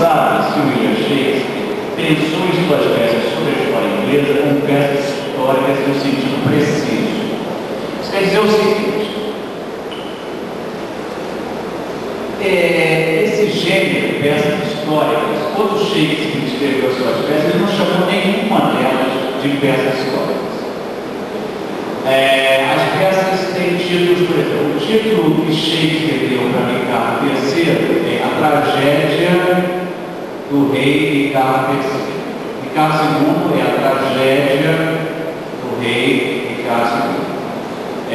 sabe se William Shakespeare pensou em suas peças sobre a história inglesa como peças históricas no sentido preciso. Isso quer dizer o seguinte: esse gênero de peças históricas, quando Shakespeare escreveu suas peças, ele não chamou nenhuma delas de peças históricas. As peças têm títulos, por exemplo, o título que Shakespeare deu para Ricardo III é A Tragédia do Rei Ricardo III. Ricardo II é a tragédia do rei Ricardo II.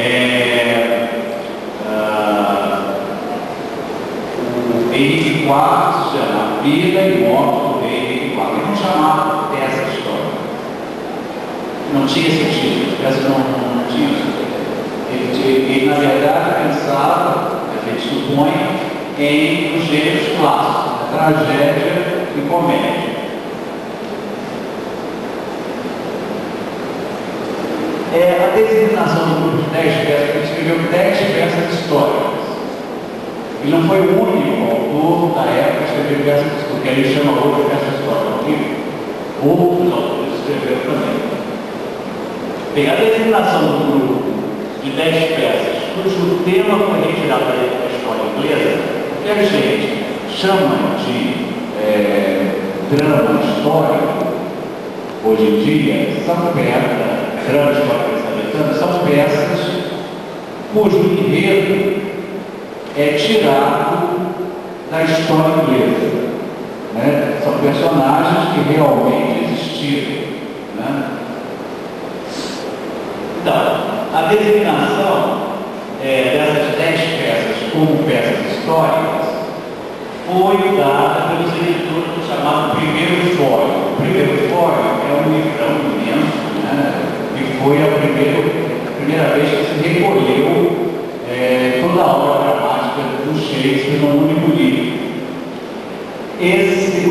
O Henrique IV se chama A Vida e Morte do Rei Henrique IV. Ele não chamava peça histórica. Não tinha esse título, as peças não tinham isso. Ele, na verdade, pensava, a gente supõe, em os gêneros clássicos, tragédia e comédia. A designação do grupo de 10 peças, ele escreveu 10 peças históricas. Ele não foi o único autor da época a escrever peças históricas, porque ele chama outras peças históricas. Outros autores escreveram também. Bem, a designação do grupo de 10 peças, cujo tema foi retirado da história inglesa, que a gente chama de drama histórico, hoje em dia, são peças, drama histórico americano, são peças cujo enredo é tirado da história inglesa. Né? São personagens que realmente existiram. Né? Então, a designação dessas 10 peças como peças históricas foi dada pelos editores do chamado Primeiro Fólio. O Primeiro Fólio é um livrão imenso, né? E foi a primeira vez que se recolheu toda a obra dramática do Shakespeare num único livro.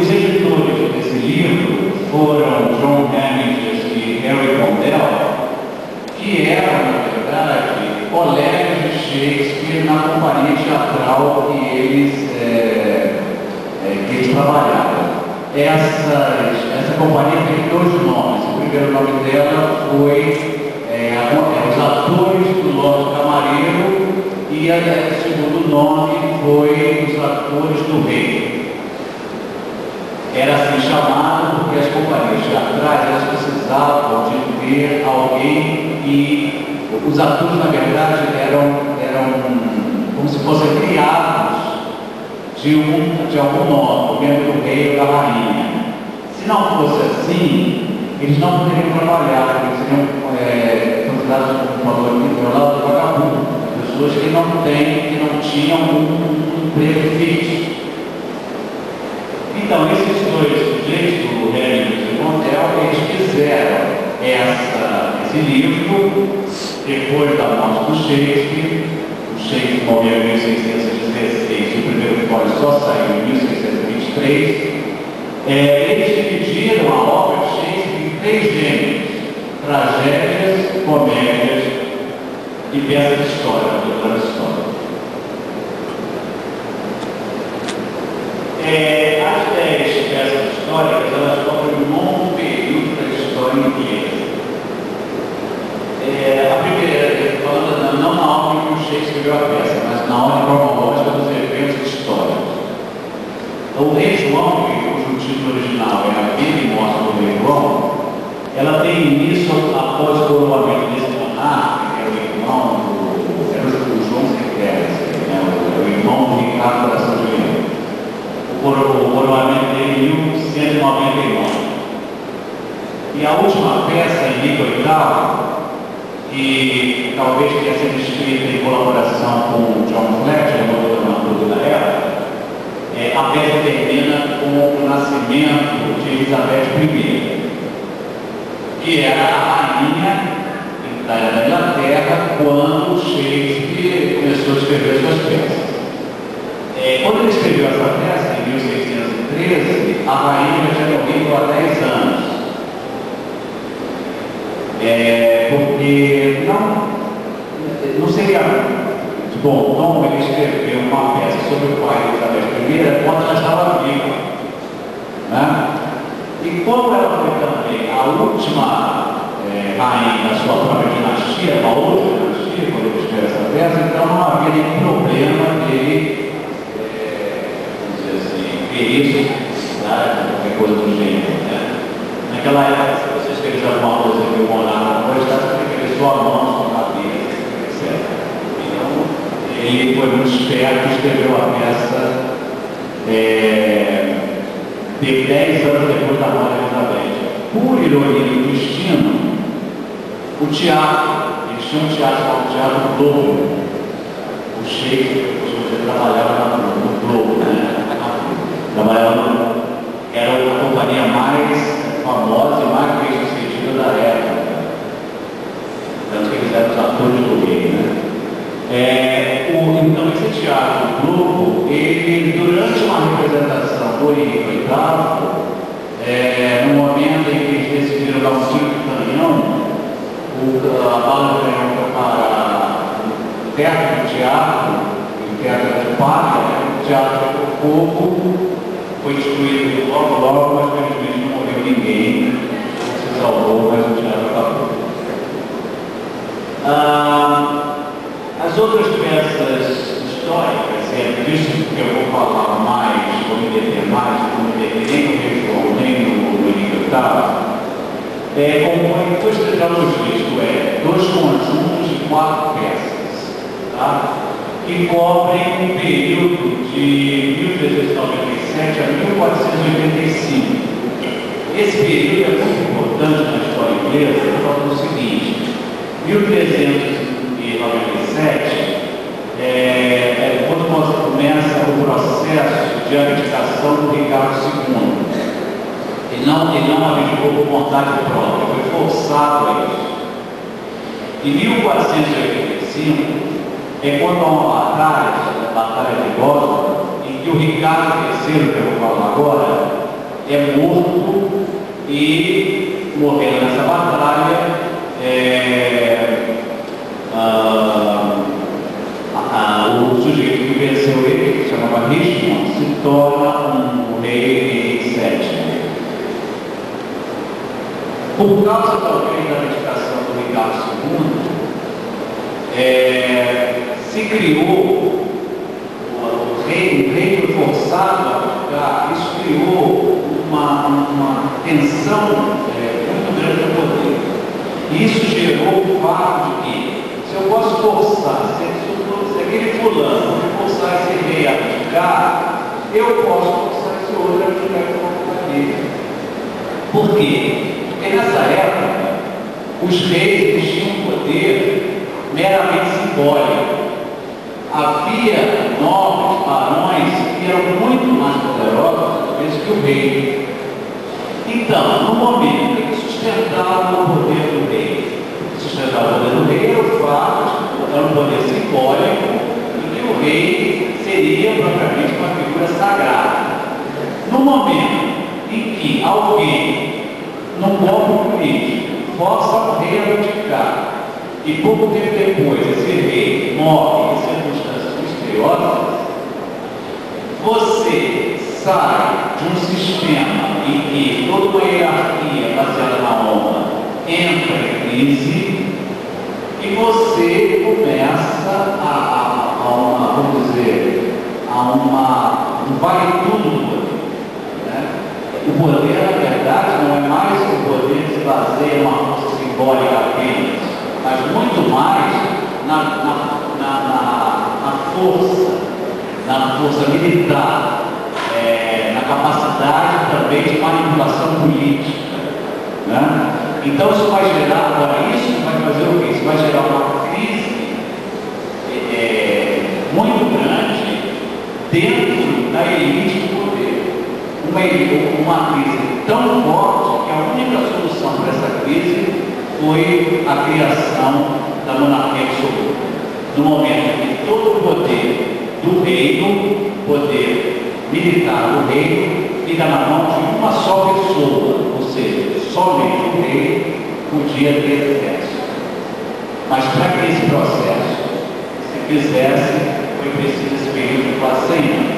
Os editores desse livro foram John Hemingway e Harry Condell, que eram, na verdade, colegas de Shakespeare na companhia teatral que eles trabalhavam. Essa companhia tem 2 nomes. O primeiro nome dela foi os atores do Lorde Camareiro, e o segundo nome foi os atores do Rei. Era assim chamado porque as companhias teatrais elas precisavam de ter alguém e os atores, na verdade, eram como se fossem criados de algum nome, mesmo do rei ou da rainha. Se não fosse assim, eles não poderiam trabalhar, porque seriam considerados como valor do vagabundo, pessoas que não tinham um emprego fixo. Então, esses 2 sujeitos, o Hemingway e o Condell, eles fizeram esse livro depois da morte do Shakespeare. O Shakespeare morreu em 1616, o primeiro fólio só saiu em 1623. Eles dividiram a obra de Shakespeare em 3 gêneros: tragédias, comédias e peças históricas, dramas históricos. As 10 peças históricas, elas cobrem um longo período da história inglesa. A primeira, falando não na ordem que o Shakespeare escreveu a peça, mas na ordem cronológica dos eventos históricos. O Rei João, cujo título original é A Vida e Morte do Rei João, ela tem início após o coroamento desse monarca, que era o irmão do João II, o irmão do Ricardo Coração de Leão. O coroamento dele em 1199. E a última peça, Henrique VIII, que talvez tenha sido escrita em colaboração com John Fletcher, o dramaturgo da época, a peça termina com o nascimento de Elizabeth I, que era a rainha da Inglaterra quando Shakespeare começou a escrever suas peças. Quando ele escreveu essa peça, em 1613, a rainha já tinha morrido há 10 anos. Porque não seria de bom tom ele escrever uma peça sobre o pai de Elizabeth I quando ela estava viva. a última rainha da sua própria dinastia, uma outra dinastia, quando ele escreve essa peça, então não havia nenhum problema de, vamos dizer assim, isso, qualquer coisa do gênero, né? Naquela época, se você escrever alguma coisa que o monarca não gostasse, você tem que ter sua mão, sua cabeça, etc. Então, ele foi muito esperto e escreveu a peça 10 anos depois da morte de Elizabeth. Por ironia do destino, o teatro, eles tinham um teatro chamado Teatro Globo. O Shakespeare, você trabalhava no Globo, né? Trabalhava, era a companhia mais famosa e mais bem sucedida da época. Tanto que eles eram os atores do rei, né? Então, esse teatro Globo, ele, durante uma representação do Henrique VIII, no momento em que eles decidiram dar um tiro de canhão, a bala de canhão foi para perto do teatro, o teatro de Palha, o teatro do fogo, foi destruído logo, mas felizmente não morreu ninguém, se salvou, mas o teatro acabou. As outras peças históricas, é disso que eu vou falar mais, vou me deter mais, não me deter nem no Rei João, nem no Henrique VIII, compõem duas tetralogias, isto é, 2 conjuntos de 4 peças, tá? Que cobrem um período de 1397 a 1485. Esse período é muito importante na história inglesa, por causa do seguinte: 1397 quando começa o processo de abdicação do Ricardo II. Ele não abdicou por vontade própria, foi forçado a isso. Em 1485, quando há uma batalha, a Batalha de Boston, em que o Ricardo III, que eu vou falar agora, é morto e, morrendo nessa batalha, o sujeito que venceu ele, que se chamava Richmond, se torna um rei Henrique VII. Por causa talvez da abdicação do Ricardo II, se criou o rei foi forçado a abdicar. Isso criou uma tensão muito grande no poder. E isso gerou o fato de que, se eu posso forçar, se aquele fulano forçar esse rei a abdicar, eu posso forçar esse outro a abdicar em conta dele. Por quê? Porque nessa época, os reis tinham um poder meramente simbólico. Havia nobres, barões, que eram muito mais poderosos, às vezes, que o rei. Então, no momento em que sustentava o poder do rei, era o fato, era um poder simbólico, em que o rei seria propriamente uma figura sagrada. No momento em que alguém, num golpe político, força o rei a abdicar, e pouco tempo depois esse rei morre em circunstâncias misteriosas, você sai de um sistema em que toda uma hierarquia baseada na honra entra em crise e você começa um vale-tudo do poder. Né? O poder, na verdade, não é mais o poder que se baseia numa força simbólica apenas, mas muito mais na força militar, na capacidade também de manipulação política. Né? Então isso vai gerar, agora isso vai fazer o quê? Isso vai gerar uma crise muito grande dentro da elite do poder. Uma crise tão forte que a única solução para essa crise foi a criação da monarquia absoluta. No momento em que todo o poder do reino, poder militar do reino, fica na mão de uma só pessoa, ou seja, somente o rei podia ter exército. Mas para que esse processo se fizesse, foi preciso esse período de quase 100 anos.